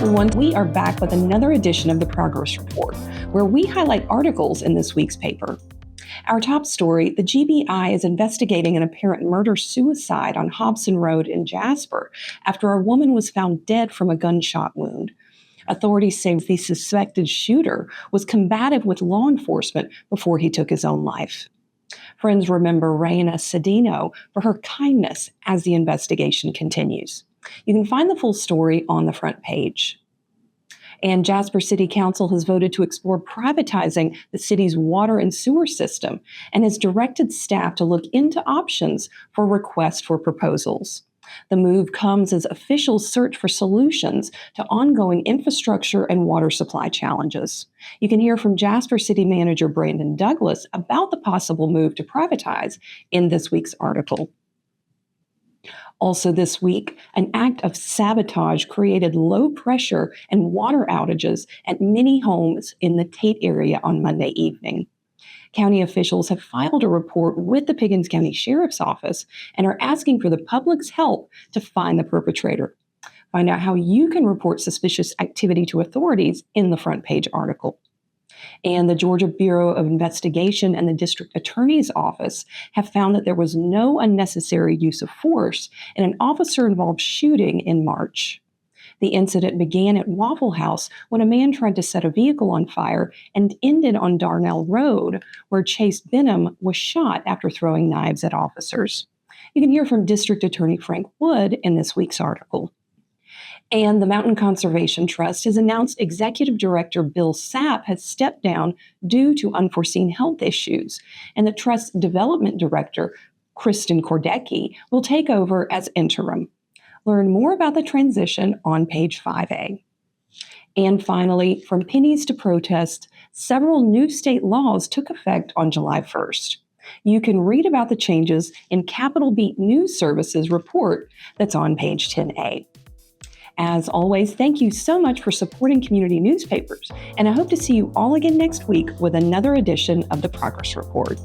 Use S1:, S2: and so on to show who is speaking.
S1: everyone. We are back with another edition of the Progress Report, where we highlight articles in this week's paper. Our top story, the GBI is investigating an apparent murder-suicide on Hobson Road in Jasper after a woman was found dead from a gunshot wound. Authorities say the suspected shooter was combative with law enforcement before he took his own life. Friends remember Raina Cedino for her kindness as the investigation continues. You can find the full story on the front page. And Jasper City Council has voted to explore privatizing the city's water and sewer system and has directed staff to look into options for requests for proposals. The move comes as officials search for solutions to ongoing infrastructure and water supply challenges. You can hear from Jasper City Manager Brandon Douglas about the possible move to privatize in this week's article. Also this week, an act of sabotage created low pressure and water outages at many homes in the Tate area on Monday evening. County officials have filed a report with the Pickens County Sheriff's Office and are asking for the public's help to find the perpetrator. Find out how you can report suspicious activity to authorities in the front page article. And the Georgia Bureau of Investigation and the District Attorney's Office have found that there was no unnecessary use of force in an officer-involved shooting in March. The incident began at Waffle House when a man tried to set a vehicle on fire and ended on Darnell Road, where Chase Benham was shot after throwing knives at officers. You can hear from District Attorney Frank Wood in this week's article. And the Mountain Conservation Trust has announced Executive Director Bill Sapp has stepped down due to unforeseen health issues, and the Trust's Development Director, Kristen Kordecki, will take over as interim. Learn more about the transition on page 5A. And finally, from pennies to protest, several new state laws took effect on July 1st. You can read about the changes in Capitol Beat News Service's report that's on page 10A. As always, thank you so much for supporting community newspapers, and I hope to see you all again next week with another edition of the Progress Report.